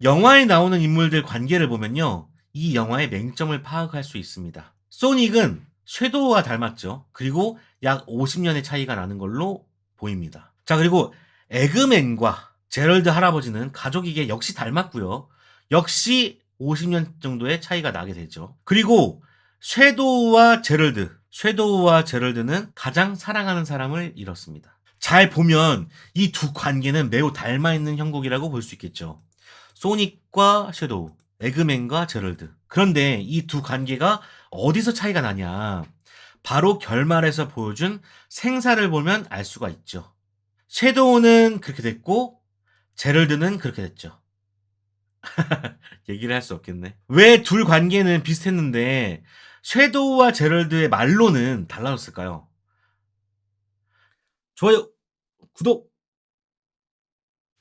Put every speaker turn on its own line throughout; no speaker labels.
영화에 나오는 인물들 관계를 보면요. 이 영화의 맹점을 파악할 수 있습니다. 소닉은 섀도우와 닮았죠. 그리고 약 50년의 차이가 나는 걸로 보입니다. 자, 그리고 에그맨과 제럴드 할아버지는 가족이게 역시 닮았고요. 역시 50년 정도의 차이가 나게 되죠. 그리고 섀도우와 제럴드는 가장 사랑하는 사람을 잃었습니다. 잘 보면 이 두 관계는 매우 닮아있는 형국이라고 볼 수 있겠죠. 소닉과 섀도우, 에그맨과 제럴드. 그런데 이 두 관계가 어디서 차이가 나냐? 바로 결말에서 보여준 생사를 보면 알 수가 있죠. 섀도우는 그렇게 됐고, 제럴드는 그렇게 됐죠. 얘기를 할 수 없겠네. 왜 둘 관계는 비슷했는데, 섀도우와 제럴드의 말로는 달라졌을까요? 좋아요, 구독!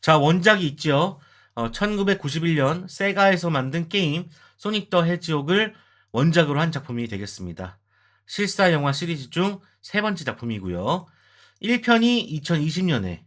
자, 원작이 있죠. 1991년 세가에서 만든 게임 소닉 더 해지옥을 원작으로 한 작품이 되겠습니다. 실사 영화 시리즈 중 세 번째 작품이고요. 1편이 2020년에,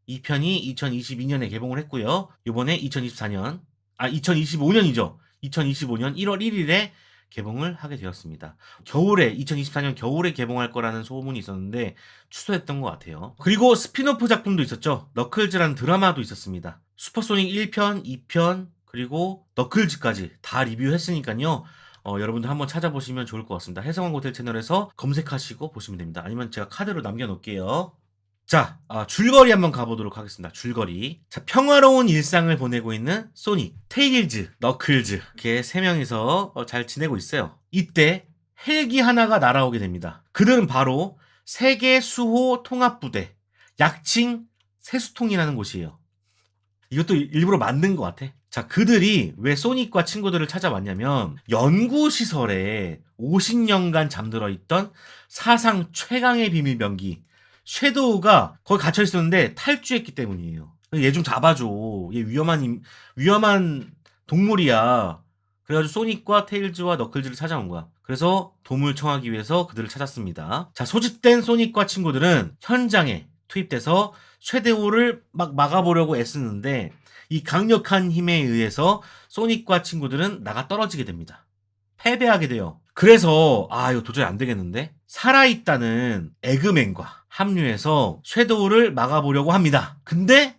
2편이 2022년에 개봉을 했고요. 이번에 2025년이죠. 2025년 1월 1일에 개봉을 하게 되었습니다. 2024년 겨울에 개봉할 거라는 소문이 있었는데 취소했던 것 같아요. 그리고 스피노프 작품도 있었죠. 너클즈라는 드라마도 있었습니다. 슈퍼소닉 1편, 2편, 그리고 너클즈까지 다 리뷰했으니까요. 여러분들 한번 찾아보시면 좋을 것 같습니다. 해성왕 호텔 채널에서 검색하시고 보시면 됩니다. 아니면 제가 카드로 남겨놓을게요. 자, 줄거리 한번 가보도록 하겠습니다. 줄거리. 자, 평화로운 일상을 보내고 있는 소닉, 테일즈, 너클즈 이렇게 세 명이서 잘 지내고 있어요. 이때 헬기 하나가 날아오게 됩니다. 그들은 바로 세계 수호 통합부대, 약칭 세수통이라는 곳이에요. 이것도 일부러 만든 것 같아. 자, 그들이 왜 소닉과 친구들을 찾아왔냐면 연구시설에 50년간 잠들어 있던 사상 최강의 비밀 병기 섀도우가 거기 갇혀 있었는데 탈주했기 때문이에요. 얘 좀 잡아줘. 얘 위험한 동물이야. 그래가지고 소닉과 테일즈와 너클즈를 찾아온 거야. 그래서 도움을 청하기 위해서 그들을 찾았습니다. 자, 소집된 소닉과 친구들은 현장에 투입돼서 섀도우를 막 막아보려고 애쓰는데 이 강력한 힘에 의해서 소닉과 친구들은 나가 떨어지게 됩니다. 패배하게 돼요. 그래서 이거 도저히 안 되겠는데 살아있다는 에그맨과 합류해서 섀도우를 막아보려고 합니다. 근데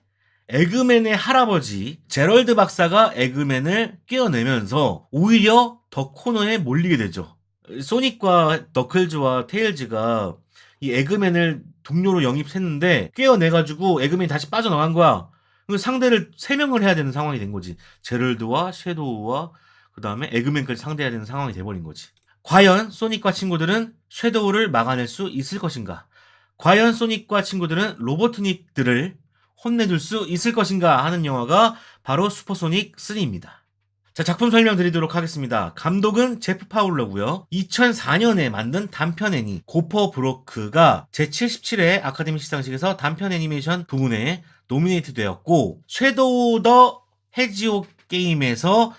에그맨의 할아버지 제럴드 박사가 에그맨을 깨어내면서 오히려 더 코너에 몰리게 되죠. 소닉과 너클즈와 테일즈가 이 에그맨을 동료로 영입했는데 깨어내가지고 에그맨이 다시 빠져나간 거야. 상대를 3명을 해야 되는 상황이 된 거지. 제럴드와 섀도우와 그 다음에 에그맨까지 상대해야 되는 상황이 돼버린 거지. 과연 소닉과 친구들은 섀도우를 막아낼 수 있을 것인가? 과연 소닉과 친구들은 로보트닉들을 혼내줄 수 있을 것인가 하는 영화가 바로 슈퍼소닉 3입니다. 자, 작품 설명드리도록 하겠습니다. 감독은 제프 파울러고요. 2004년에 만든 단편 애니 고퍼 브로크가 제77회 아카데미 시상식에서 단편 애니메이션 부문에 노미네이트 되었고 섀도우 더 해지옥 게임에서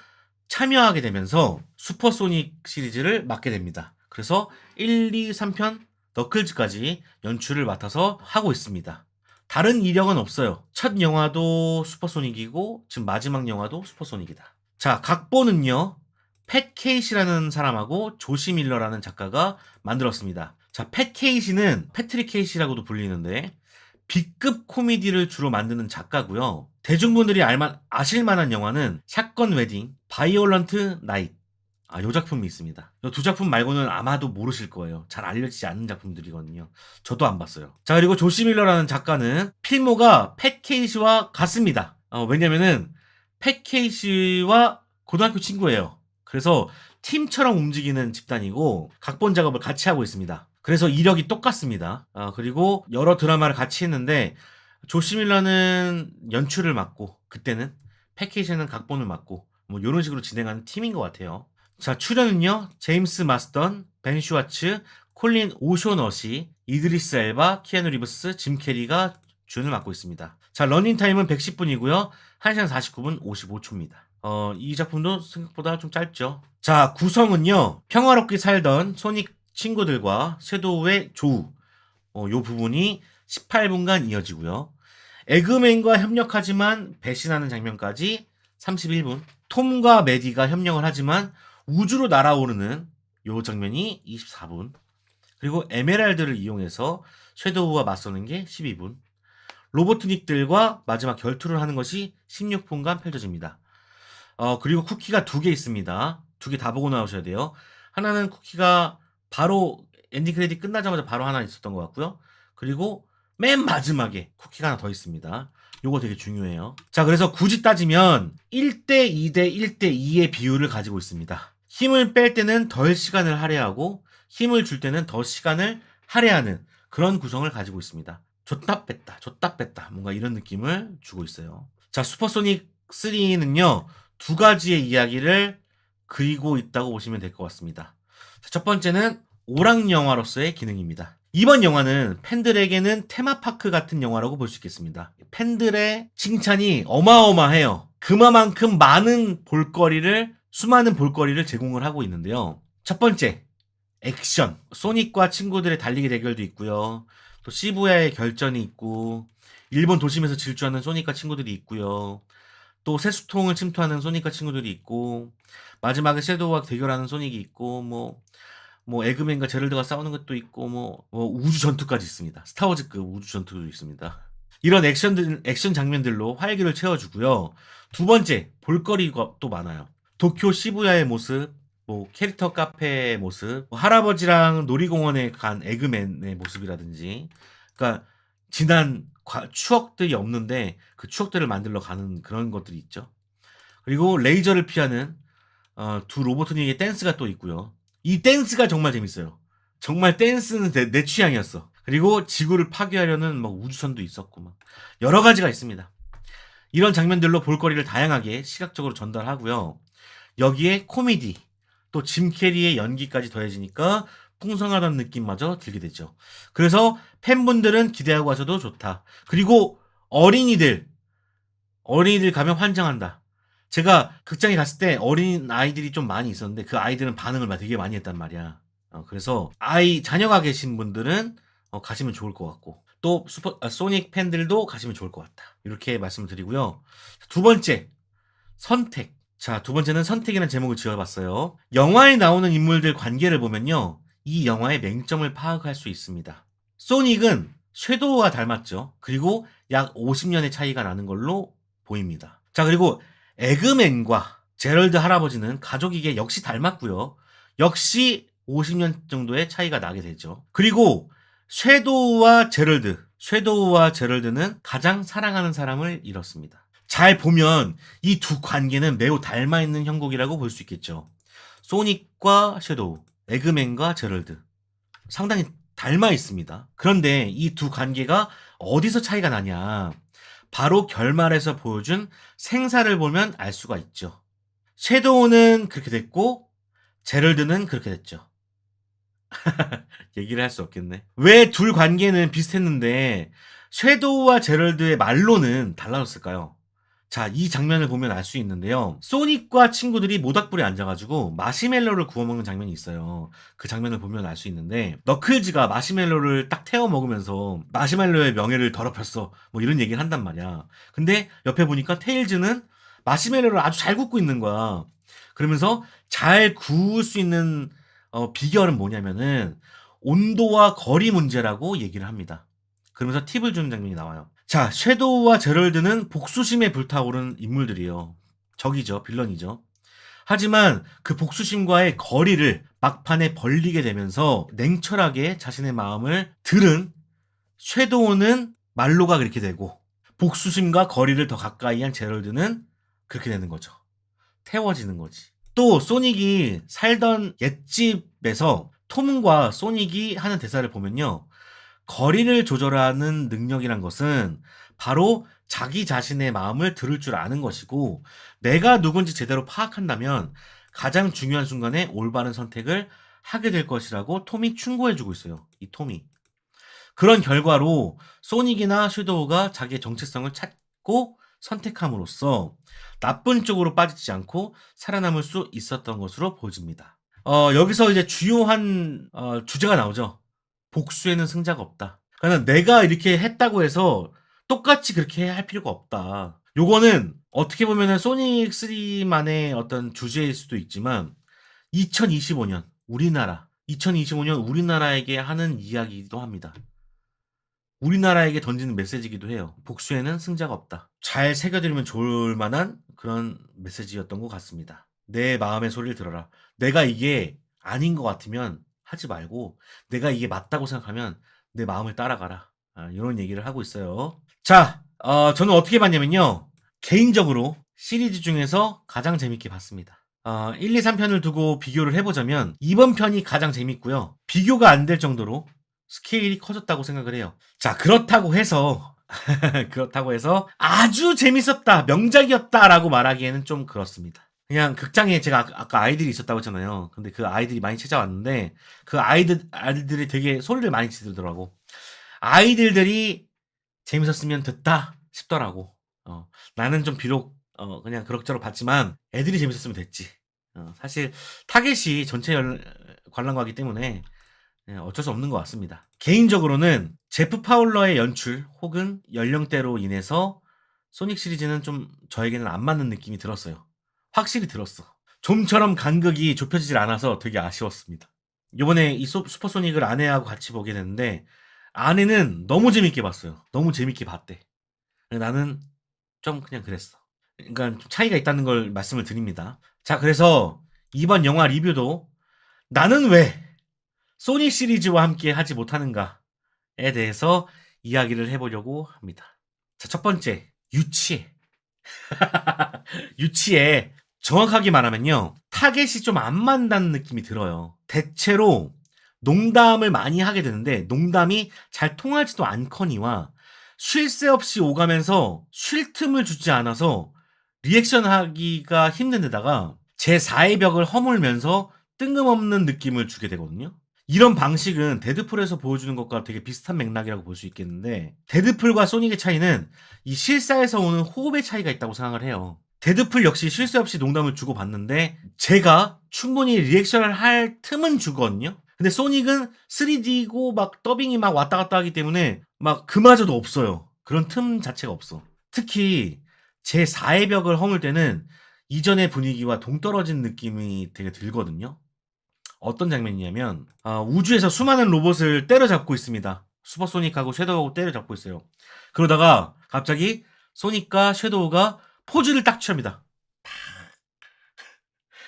참여하게 되면서 슈퍼소닉 시리즈를 맡게 됩니다. 그래서 1, 2, 3편 너클즈까지 연출을 맡아서 하고 있습니다. 다른 이력은 없어요. 첫 영화도 슈퍼소닉이고 지금 마지막 영화도 슈퍼소닉이다. 자, 각본은요. 팻 케이시라는 사람하고 조시 밀러라는 작가가 만들었습니다. 자, 팻 케이시는 패트릭 케이시라고도 불리는데 B급 코미디를 주로 만드는 작가고요. 대중분들이 아실만한 영화는 샷건 웨딩, 바이올런트 나잇. 요 작품이 있습니다. 이 두 작품 말고는 아마도 모르실 거예요. 잘 알려지지 않는 작품들이거든요. 저도 안 봤어요. 자, 그리고 조시 밀러라는 작가는 필모가 팻 케이시와 같습니다. 왜냐면은 팻 케이시와 고등학교 친구예요. 그래서 팀처럼 움직이는 집단이고 각본 작업을 같이 하고 있습니다. 그래서 이력이 똑같습니다. 그리고 여러 드라마를 같이 했는데 조시 밀러는 연출을 맡고 그때는 팻 케이시는 각본을 맡고 뭐 이런 식으로 진행하는 팀인 것 같아요. 자, 출연은요. 제임스 마스던, 벤 슈와츠, 콜린 오쇼너시, 이드리스 엘바, 키아누 리브스, 짐 캐리가 주연을 맡고 있습니다. 자, 러닝타임은 110분이고요. 1시간 49분 55초입니다. 이 작품도 생각보다 좀 짧죠. 자, 구성은요. 평화롭게 살던 소닉 친구들과 섀도우의 조우. 요 부분이 18분간 이어지고요. 에그맨과 협력하지만 배신하는 장면까지 31분. 톰과 메디가 협력을 하지만 우주로 날아오르는 요 장면이 24분. 그리고 에메랄드를 이용해서 섀도우와 맞서는 게 12분. 로보트닉들과 마지막 결투를 하는 것이 16분간 펼쳐집니다. 그리고 쿠키가 2개 있습니다. 2개 다 보고 나오셔야 돼요. 하나는 쿠키가 바로 엔딩 크레딧 끝나자마자 바로 하나 있었던 것 같고요. 그리고 맨 마지막에 쿠키가 하나 더 있습니다. 요거 되게 중요해요. 자, 그래서 굳이 따지면 1대 2대 1대 2의 비율을 가지고 있습니다. 힘을 뺄 때는 덜 시간을 할애하고 힘을 줄 때는 더 시간을 할애하는 그런 구성을 가지고 있습니다. 줬다 뺐다 뭔가 이런 느낌을 주고 있어요. 자, 슈퍼소닉 3는요 2가지의 이야기를 그리고 있다고 보시면 될 것 같습니다. 자, 첫 번째는 오락 영화로서의 기능입니다. 이번 영화는 팬들에게는 테마파크 같은 영화라고 볼 수 있겠습니다. 팬들의 칭찬이 어마어마해요. 그만큼 수많은 볼거리를 제공을 하고 있는데요. 첫 번째, 액션. 소닉과 친구들의 달리기 대결도 있고요. 또 시부야의 결전이 있고, 일본 도심에서 질주하는 소닉과 친구들이 있고요. 또 세수통을 침투하는 소닉과 친구들이 있고, 마지막에 섀도우와 대결하는 소닉이 있고, 뭐 에그맨과 제럴드가 싸우는 것도 있고, 뭐 우주 전투까지 있습니다. 스타워즈급 우주 전투도 있습니다. 이런 액션 장면들로 활기를 채워주고요. 두 번째, 볼거리가 또 많아요. 도쿄 시부야의 모습, 뭐 캐릭터 카페의 모습, 뭐 할아버지랑 놀이공원에 간 에그맨의 모습이라든지, 그러니까 지난 추억들이 없는데 그 추억들을 만들러 가는 그런 것들이 있죠. 그리고 레이저를 피하는 두 로보트닉의 댄스가 또 있고요. 이 댄스가 정말 재밌어요. 정말 댄스는 내 취향이었어. 그리고 지구를 파괴하려는 막 우주선도 있었고 막 여러 가지가 있습니다. 이런 장면들로 볼거리를 다양하게 시각적으로 전달하고요. 여기에 코미디, 또 짐 캐리의 연기까지 더해지니까 풍성하다는 느낌마저 들게 되죠. 그래서 팬분들은 기대하고 가셔도 좋다. 그리고 어린이들 가면 환장한다. 제가 극장에 갔을 때 어린 아이들이 좀 많이 있었는데 그 아이들은 반응을 되게 많이 했단 말이야. 그래서 자녀가 계신 분들은 가시면 좋을 것 같고, 또 소닉 팬들도 가시면 좋을 것 같다. 이렇게 말씀을 드리고요. 두 번째, 선택. 자, 두 번째는 선택이라는 제목을 지어봤어요. 영화에 나오는 인물들 관계를 보면요, 이 영화의 맹점을 파악할 수 있습니다. 소닉은 섀도우와 닮았죠. 그리고 약 50년의 차이가 나는 걸로 보입니다. 자, 그리고 에그맨과 제럴드 할아버지는 가족이게 역시 닮았고요. 역시 50년 정도의 차이가 나게 되죠. 그리고 섀도우와 제럴드는 가장 사랑하는 사람을 잃었습니다. 잘 보면 이 두 관계는 매우 닮아있는 형국이라고 볼 수 있겠죠. 소닉과 섀도우, 에그맨과 제럴드. 상당히 닮아 있습니다. 그런데 이 두 관계가 어디서 차이가 나냐? 바로 결말에서 보여준 생사를 보면 알 수가 있죠. 섀도우는 그렇게 됐고 제럴드는 그렇게 됐죠. 얘기를 할 수 없겠네. 왜 둘 관계는 비슷했는데 섀도우와 제럴드의 말로는 달라졌을까요? 자, 이 장면을 보면 알 수 있는데요. 소닉과 친구들이 모닥불에 앉아가지고 마시멜로를 구워 먹는 장면이 있어요. 그 장면을 보면 알 수 있는데 너클즈가 마시멜로를 딱 태워 먹으면서 마시멜로의 명예를 더럽혔어, 뭐 이런 얘기를 한단 말이야. 근데 옆에 보니까 테일즈는 마시멜로를 아주 잘 굽고 있는 거야. 그러면서 잘 구울 수 있는 비결은 뭐냐면은 온도와 거리 문제라고 얘기를 합니다. 그러면서 팁을 주는 장면이 나와요. 자, 섀도우와 제럴드는 복수심에 불타오른 인물들이에요. 적이죠, 빌런이죠. 하지만 그 복수심과의 거리를 막판에 벌리게 되면서 냉철하게 자신의 마음을 들은 섀도우는 말로가 그렇게 되고, 복수심과 거리를 더 가까이 한 제럴드는 그렇게 되는 거죠. 태워지는 거지. 또 소닉이 살던 옛집에서 톰과 소닉이 하는 대사를 보면요, 거리를 조절하는 능력이란 것은 바로 자기 자신의 마음을 들을 줄 아는 것이고, 내가 누군지 제대로 파악한다면 가장 중요한 순간에 올바른 선택을 하게 될 것이라고 톰이 충고해주고 있어요. 이 톰이. 그런 결과로 소닉이나 섀도우가 자기의 정체성을 찾고 선택함으로써 나쁜 쪽으로 빠지지 않고 살아남을 수 있었던 것으로 보여집니다. 여기서 이제 주요한 주제가 나오죠. 복수에는 승자가 없다. 그러니까 내가 이렇게 했다고 해서 똑같이 그렇게 할 필요가 없다. 요거는 어떻게 보면은 소닉 3만의 어떤 주제일 수도 있지만 2025년 우리나라에게 하는 이야기이기도 합니다. 우리나라에게 던지는 메시지이기도 해요. 복수에는 승자가 없다. 잘 새겨들으면 좋을 만한 그런 메시지였던 것 같습니다. 내 마음의 소리를 들어라. 내가 이게 아닌 것 같으면 하지 말고 내가 이게 맞다고 생각하면 내 마음을 따라가라. 이런 얘기를 하고 있어요. 자, 저는 어떻게 봤냐면요. 개인적으로 시리즈 중에서 가장 재밌게 봤습니다. 1, 2, 3편을 두고 비교를 해보자면 이번 편이 가장 재밌고요. 비교가 안 될 정도로 스케일이 커졌다고 생각을 해요. 자, 그렇다고 해서 아주 재밌었다, 명작이었다라고 말하기에는 좀 그렇습니다. 그냥 극장에 제가 아까 아이들이 있었다고 했잖아요. 근데 그 아이들이 많이 찾아왔는데 그 아이들이 되게 소리를 많이 지르더라고. 아이들이 재밌었으면 됐다 싶더라고. 나는 좀 비록 그냥 그럭저럭 봤지만 애들이 재밌었으면 됐지. 사실 타겟이 전체 관람가기 때문에 어쩔 수 없는 것 같습니다. 개인적으로는 제프 파울러의 연출 혹은 연령대로 인해서 소닉 시리즈는 좀 저에게는 안 맞는 느낌이 들었어요. 확실히 들었어. 좀처럼 간극이 좁혀지질 않아서 되게 아쉬웠습니다. 요번에 이 슈퍼소닉을 아내하고 같이 보게 됐는데 아내는 너무 재밌게 봤어요. 너무 재밌게 봤대. 나는 좀 그냥 그랬어. 그러니까 좀 차이가 있다는 걸 말씀을 드립니다. 자, 그래서 이번 영화 리뷰도 나는 왜 소니 시리즈와 함께 하지 못하는가에 대해서 이야기를 해보려고 합니다. 자, 첫 번째, 유치해. 유치해. 정확하게 말하면요. 타겟이 좀 안 맞는다는 느낌이 들어요. 대체로 농담을 많이 하게 되는데 농담이 잘 통하지도 않거니와 쉴 새 없이 오가면서 쉴 틈을 주지 않아서 리액션 하기가 힘든 데다가 제4의 벽을 허물면서 뜬금없는 느낌을 주게 되거든요. 이런 방식은 데드풀에서 보여주는 것과 되게 비슷한 맥락이라고 볼 수 있겠는데 데드풀과 소닉의 차이는 이 실사에서 오는 호흡의 차이가 있다고 생각을 해요. 데드풀 역시 쉴 새 없이 농담을 주고받는데 제가 충분히 리액션을 할 틈은 주거든요. 근데 소닉은 3D고 막 더빙이 막 왔다 갔다 하기 때문에 막 그마저도 없어요. 그런 틈 자체가 없어. 특히 제4의 벽을 허물 때는 이전의 분위기와 동떨어진 느낌이 되게 들거든요. 어떤 장면이냐면 우주에서 수많은 로봇을 때려잡고 있습니다. 슈퍼소닉하고 섀도우하고 때려잡고 있어요. 그러다가 갑자기 소닉과 섀도우가 포즈를 딱 취합니다.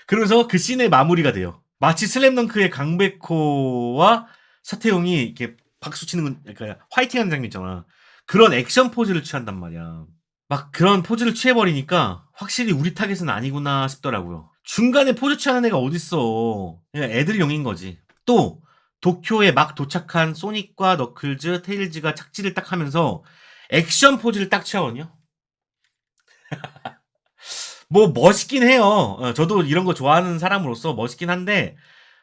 그러면서 그 씬의 마무리가 돼요. 마치 슬램덩크의 강백호와 서태웅이 이렇게 박수 치는 그러니까 화이팅하는 장면 있잖아. 그런 액션 포즈를 취한단 말이야. 막 그런 포즈를 취해버리니까 확실히 우리 타겟은 아니구나 싶더라고요. 중간에 포즈 취하는 애가 어딨어. 그냥 애들용인 거지. 또 도쿄에 막 도착한 소닉과 너클즈, 테일즈가 착지를 딱 하면서 액션 포즈를 딱 취하거든요. 뭐 멋있긴 해요. 저도 이런 거 좋아하는 사람으로서 멋있긴 한데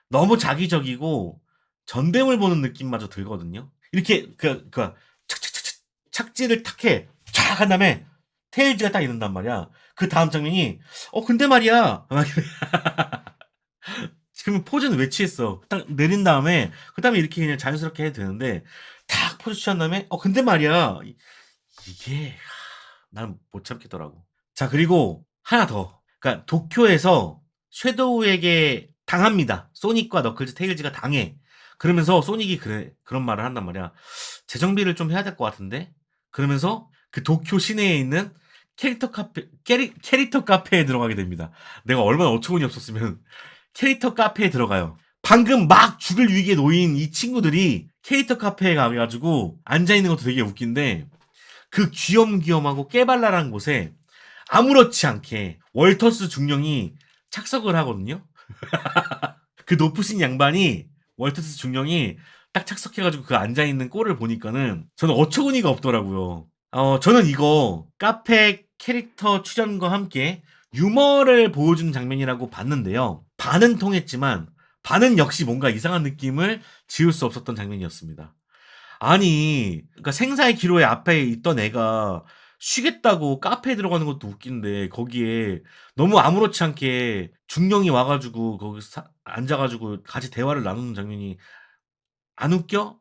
너무 자기적이고 전대물 보는 느낌마저 들거든요. 이렇게 착착착착 착지를 탁 해. 쫙 한 다음에 테일즈가 딱 이른단 말이야. 그 다음 장면이 근데 말이야. 지금 포즈는 왜 취했어? 딱 내린 다음에 그 다음에 이렇게 그냥 자연스럽게 해도 되는데 탁 포즈 취한 다음에 근데 말이야. 이게 난 못 참겠더라고. 자, 그리고 하나 더. 그러니까 도쿄에서 섀도우에게 당합니다. 소닉과 너클즈, 테일즈가 당해. 그러면서 소닉이 그런 말을 한단 말이야. 재정비를 좀 해야 될 것 같은데? 그러면서 그 도쿄 시내에 있는 캐릭터 카페에 들어가게 됩니다. 내가 얼마나 어처구니 없었으면 캐릭터 카페에 들어가요. 방금 막 죽을 위기에 놓인 이 친구들이 캐릭터 카페에 가가지고 앉아있는 것도 되게 웃긴데 그 귀염귀염하고 깨발랄한 곳에 아무렇지 않게 월터스 중령이 착석을 하거든요. 그 높으신 양반이 월터스 중령이 딱 착석해가지고 그 앉아있는 꼴을 보니까는 저는 어처구니가 없더라고요. 저는 이거 카페 캐릭터 출연과 함께 유머를 보여주는 장면이라고 봤는데요. 반은 통했지만 반은 역시 뭔가 이상한 느낌을 지울 수 없었던 장면이었습니다. 아니, 그러니까 생사의 기로에 앞에 있던 애가 쉬겠다고 카페에 들어가는 것도 웃긴데 거기에 너무 아무렇지 않게 중령이 와가지고 거기 앉아가지고 같이 대화를 나누는 장면이 안 웃겨?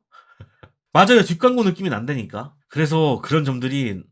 맞아요. 뒷광고 느낌이 난다니까. 그래서 그런 점들이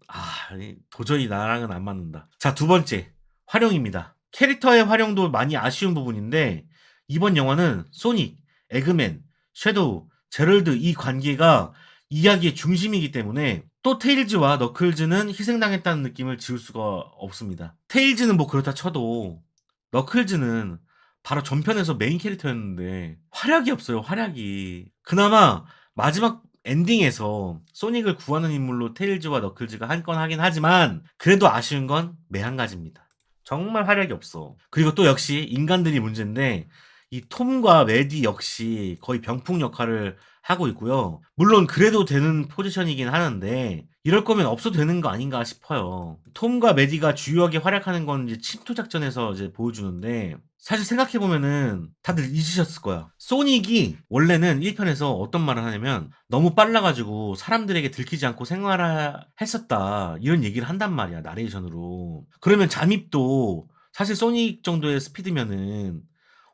도저히 나랑은 안 맞는다. 자, 두 번째 활용입니다. 캐릭터의 활용도 많이 아쉬운 부분인데 이번 영화는 소닉, 에그맨, 섀도우, 제럴드 이 관계가 이야기의 중심이기 때문에 또 테일즈와 너클즈는 희생당했다는 느낌을 지울 수가 없습니다. 테일즈는 뭐 그렇다 쳐도 너클즈는 바로 전편에서 메인 캐릭터였는데 활약이 없어요. 활약이. 그나마 마지막 엔딩에서 소닉을 구하는 인물로 테일즈와 너클즈가 한 건 하긴 하지만 그래도 아쉬운 건 매한 가지입니다. 정말 활약이 없어. 그리고 또 역시 인간들이 문제인데 이 톰과 메디 역시 거의 병풍 역할을 하고 있고요. 물론 그래도 되는 포지션이긴 하는데 이럴 거면 없어도 되는 거 아닌가 싶어요. 톰과 메디가 주요하게 활약하는 건 이제 침투 작전에서 이제 보여주는데 사실 생각해보면은 다들 잊으셨을 거야. 소닉이 원래는 1편에서 어떤 말을 하냐면 너무 빨라가지고 사람들에게 들키지 않고 생활했었다 이런 얘기를 한단 말이야, 나레이션으로. 그러면 잠입도 사실 소닉 정도의 스피드면은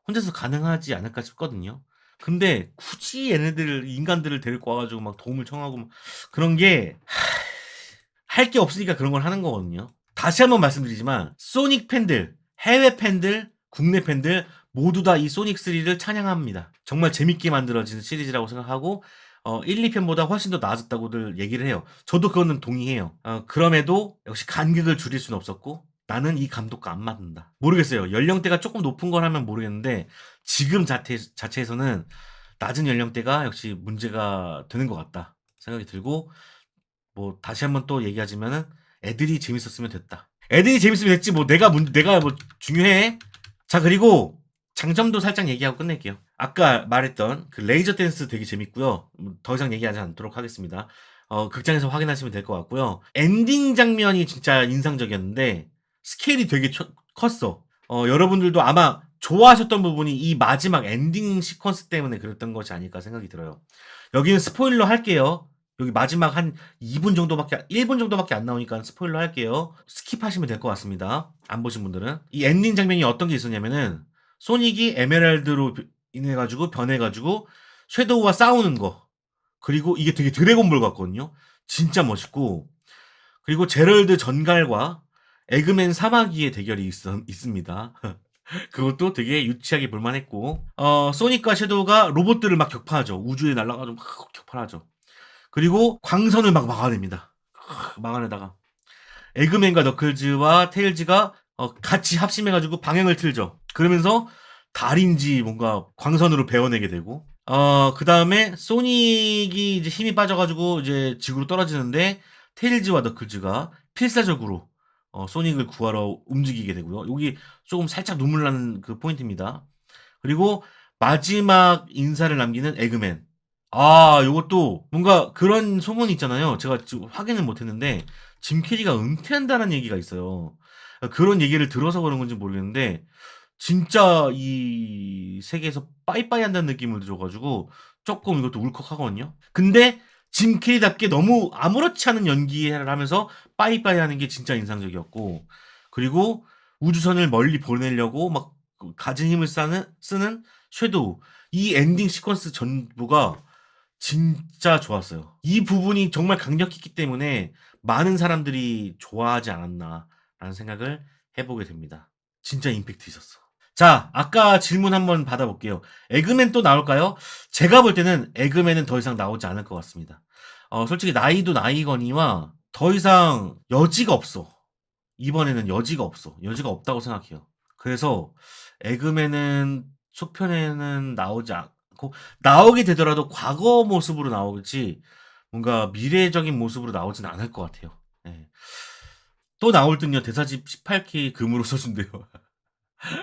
혼자서 가능하지 않을까 싶거든요. 근데 굳이 얘네들 인간들을 데리고 와가지고 막 도움을 청하고 막 그런 게 할 게 없으니까 그런 걸 하는 거거든요. 다시 한번 말씀드리지만 소닉 팬들, 해외 팬들, 국내 팬들 모두 다 이 소닉 3를 찬양합니다. 정말 재밌게 만들어진 시리즈라고 생각하고 1, 2편보다 훨씬 더 나아졌다고들 얘기를 해요. 저도 그거는 동의해요. 그럼에도 역시 간극을 줄일 수는 없었고 나는 이 감독과 안 맞는다. 모르겠어요. 연령대가 조금 높은 거라면 모르겠는데 지금 자체에서는 낮은 연령대가 역시 문제가 되는 것 같다 생각이 들고 뭐 다시 한번 또 얘기하자면은 애들이 재밌었으면 됐다. 애들이 재밌으면 됐지 뭐 내가 뭐 중요해? 자, 그리고 장점도 살짝 얘기하고 끝낼게요. 아까 말했던 그 레이저 댄스 되게 재밌고요. 더 이상 얘기하지 않도록 하겠습니다. 극장에서 확인하시면 될 것 같고요. 엔딩 장면이 진짜 인상적이었는데 스케일이 되게 컸어. 여러분들도 아마 좋아하셨던 부분이 이 마지막 엔딩 시퀀스 때문에 그랬던 것이 아닐까 생각이 들어요. 여기는 스포일러 할게요. 여기 마지막 한 1분 정도밖에 안 나오니까 스포일러 할게요. 스킵하시면 될 것 같습니다. 안 보신 분들은. 이 엔딩 장면이 어떤 게 있었냐면은 소닉이 에메랄드로 인해가지고 변해가지고 섀도우와 싸우는 거. 그리고 이게 되게 드래곤볼 같거든요. 진짜 멋있고. 그리고 제럴드 전갈과 에그맨 사마귀의 대결이 있습니다. 그것도 되게 유치하게 볼만했고, 소닉과 섀도우가 로봇들을 막 격파하죠. 우주에 날아가지고 막 격파하죠. 그리고 광선을 막 막아냅니다. 막아내다가 에그맨과 너클즈와 테일즈가 같이 합심해가지고 방향을 틀죠. 그러면서 달인지 뭔가 광선으로 베어내게 되고, 그 다음에 소닉이 이제 힘이 빠져가지고 이제 지구로 떨어지는데 테일즈와 너클즈가 필사적으로 소닉을 구하러 움직이게 되고요. 여기 조금 살짝 눈물 나는 그 포인트입니다. 그리고 마지막 인사를 남기는 에그맨. 요것도 뭔가 그런 소문이 있잖아요. 제가 지금 확인은 못했는데 짐 캐리가 은퇴한다는 얘기가 있어요. 그런 얘기를 들어서 그런 건지 모르겠는데 진짜 이 세계에서 빠이빠이 한다는 느낌을 줘가지고 조금 이것도 울컥하거든요. 근데 짐 캐리답게 너무 아무렇지 않은 연기를 하면서 빠이빠이 하는 게 진짜 인상적이었고 그리고 우주선을 멀리 보내려고 막 가진 힘을 쓰는 섀도우 이 엔딩 시퀀스 전부가 진짜 좋았어요. 이 부분이 정말 강력했기 때문에 많은 사람들이 좋아하지 않았나라는 생각을 해보게 됩니다. 진짜 임팩트 있었어. 자, 아까 질문 한번 받아볼게요. 에그맨 또 나올까요? 제가 볼 때는 에그맨은 더 이상 나오지 않을 것 같습니다. 솔직히 나이도 나이거니와 더 이상 여지가 없어. 이번에는 여지가 없어. 여지가 없다고 생각해요. 그래서 에그맨은 속편에는 나오지 않고 나오게 되더라도 과거 모습으로 나오지 뭔가 미래적인 모습으로 나오진 않을 것 같아요. 네. 또 나올 듯요. 대사집 18K 금으로 써준대요.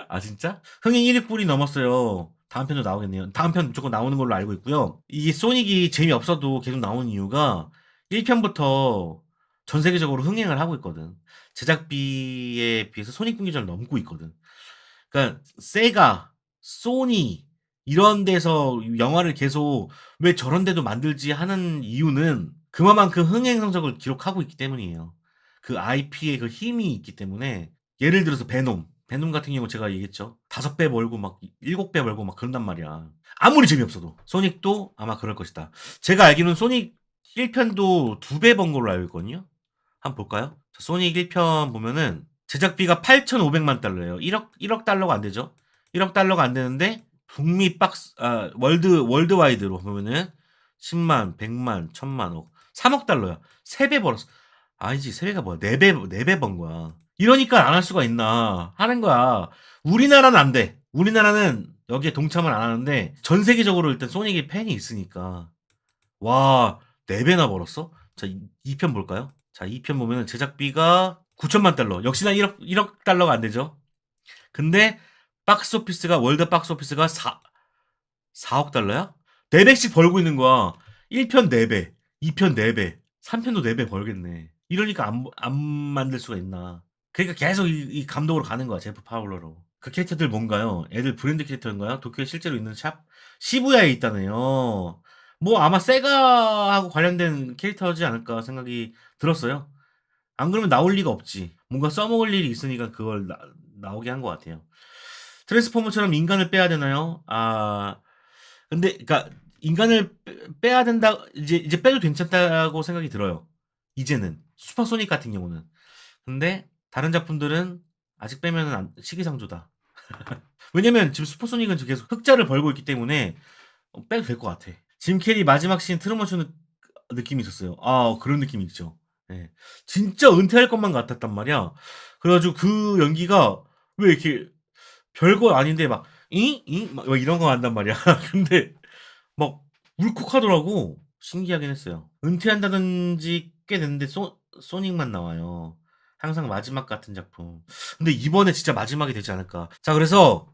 아 진짜? 흥행 1위 뿔이 넘었어요. 다음 편도 나오겠네요. 다음 편 무조건 나오는 걸로 알고 있고요. 이게 소닉이 재미없어도 계속 나오는 이유가 1편부터 전 세계적으로 흥행을 하고 있거든. 제작비에 비해서 손익분기점을 넘고 있거든. 그러니까 세가, 소니 이런 데서 영화를 계속 왜 저런 데도 만들지 하는 이유는 그만큼 흥행 성적을 기록하고 있기 때문이에요. 그 IP의 그 힘이 있기 때문에 예를 들어서 베놈 같은 경우 제가 얘기했죠. 5배 벌고 막 7배 벌고 막 그런단 말이야. 아무리 재미없어도 소닉도 아마 그럴 것이다. 제가 알기로는 소닉 1편도 2배 번 걸로 알고 있거든요. 한번 볼까요? 자, 소닉 1편 보면은 제작비가 8,500만 달러예요. 1억 달러가 안 되죠. 1억 달러가 안 되는데 북미 월드와이드로 보면은 10만, 100만, 1000만, 억, 3억 달러야. 3배 벌었어. 아니지, 3배가 뭐야? 4배 번 거야. 이러니까 안 할 수가 있나 하는 거야. 우리나라는 안 돼. 우리나라는 여기에 동참을 안 하는데 전 세계적으로 일단 소닉의 팬이 있으니까. 와, 4배나 벌었어? 자, 2편 볼까요? 자, 2편 보면은 제작비가 9천만 달러. 역시나 1억 달러가 안 되죠. 근데 월드 박스 오피스가 4억 달러야? 4배씩 벌고 있는 거야. 1편 4배, 2편 4배, 3편도 4배 벌겠네. 이러니까 안 만들 수가 있나. 그러니까 계속 이 감독으로 가는 거야, 제프 파울러로. 그 캐릭터들 뭔가요? 애들 브랜드 캐릭터인가요? 도쿄에 실제로 있는 샵? 시부야에 있다네요. 뭐 아마 세가하고 관련된 캐릭터지 않을까 생각이 들었어요. 안 그러면 나올 리가 없지. 뭔가 써먹을 일이 있으니까 그걸 나오게 한 것 같아요. 트랜스포머처럼 인간을 빼야 되나요? 아, 근데, 그니까, 인간을 빼야 된다, 이제 빼도 괜찮다고 생각이 들어요. 이제는. 슈퍼소닉 같은 경우는. 근데, 다른 작품들은 아직 빼면은 시기상조다. 왜냐면 지금 슈퍼소닉은 지금 계속 흑자를 벌고 있기 때문에 빼도 될 것 같아. 짐 캐리 마지막 씬 트루먼 쇼 느낌이 있었어요. 아, 그런 느낌이 있죠. 예. 진짜 은퇴할 것만 같았단 말이야. 그래가지고 그 연기가 왜 이렇게 별거 아닌데 막, 막 이런 거 한단 말이야. 근데 막 울컥하더라고. 신기하긴 했어요. 은퇴한다든지 꽤 됐는데 소닉만 나와요. 항상 마지막 같은 작품. 근데 이번에 진짜 마지막이 되지 않을까. 자, 그래서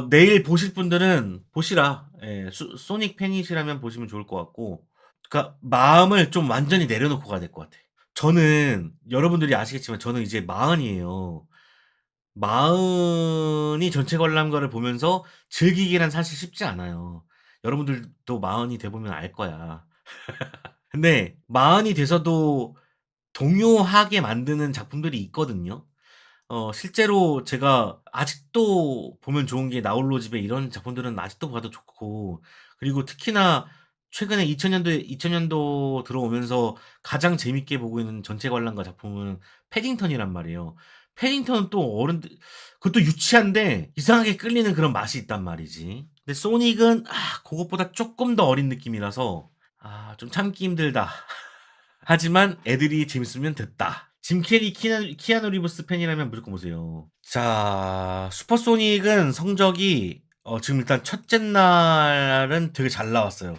내일 보실 분들은 보시라. 예, 소닉 팬이시라면 보시면 좋을 것 같고. 그러니까 마음을 좀 완전히 내려놓고 가야 될 것 같아. 저는 여러분들이 아시겠지만 저는 이제 40이에요. 40이 전체 관람가를 보면서 즐기기란 사실 쉽지 않아요. 여러분들도 40이 돼 보면 알 거야. 근데 40이 돼서도 동요하게 만드는 작품들이 있거든요. 실제로 제가 아직도 보면 좋은 게 나홀로 집에 이런 작품들은 아직도 봐도 좋고, 그리고 특히나 최근에 2000년도 들어오면서 가장 재밌게 보고 있는 전체 관람가 작품은 패딩턴이란 말이에요. 패딩턴은 또 그것도 유치한데 이상하게 끌리는 그런 맛이 있단 말이지. 근데 소닉은, 그것보다 조금 더 어린 느낌이라서, 좀 참기 힘들다. 하지만 애들이 재밌으면 됐다. 짐 캐리, 키아누 리브스 팬이라면 무조건 보세요. 자, 슈퍼소닉은 성적이 지금 일단 첫째 날은 되게 잘 나왔어요.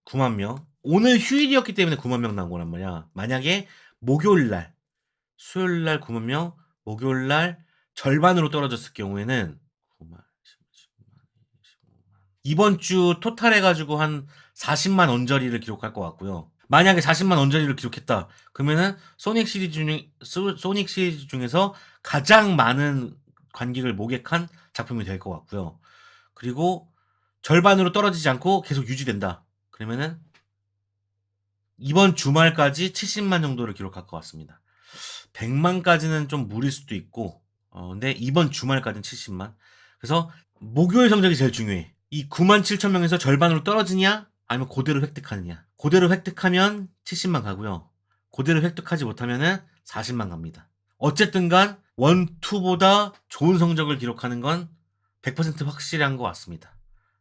9만 명. 오늘 휴일이었기 때문에 9만 명 나온 거란 말이야. 만약에 목요일 날, 수요일 날 9만 명, 목요일 날 절반으로 떨어졌을 경우에는 9만, 10만, 15만. 이번 주 토탈 해가지고 한 40만 언저리를 기록할 것 같고요. 만약에 40만 언저리를 기록했다. 그러면은 소닉 시리즈 중에서 가장 많은 관객을 모객한 작품이 될 것 같고요. 그리고 절반으로 떨어지지 않고 계속 유지된다. 그러면은 이번 주말까지 70만 정도를 기록할 것 같습니다. 100만까지는 좀 무리일 수도 있고, 근데 이번 주말까지는 70만. 그래서 목요일 성적이 제일 중요해. 이 9만 7천 명에서 절반으로 떨어지냐, 아니면 그대로 획득하느냐. 그대로 획득하면 70만 가고요. 그대로 획득하지 못하면은 40만 갑니다. 어쨌든 간 1, 2보다 좋은 성적을 기록하는 건 100% 확실한 것 같습니다.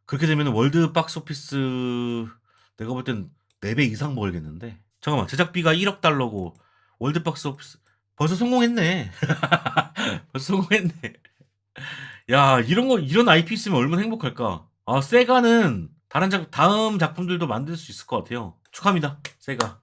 그렇게 되면 월드 박스 오피스 내가 볼 땐 4배 이상 벌겠는데. 잠깐만, 제작비가 1억 달러고 월드 박스 오피스 벌써 성공했네. 벌써 성공했네. 야, 이런 IP 있으면 얼마나 행복할까. 세가는 다음 작품들도 만들 수 있을 것 같아요. 축하합니다, 세가.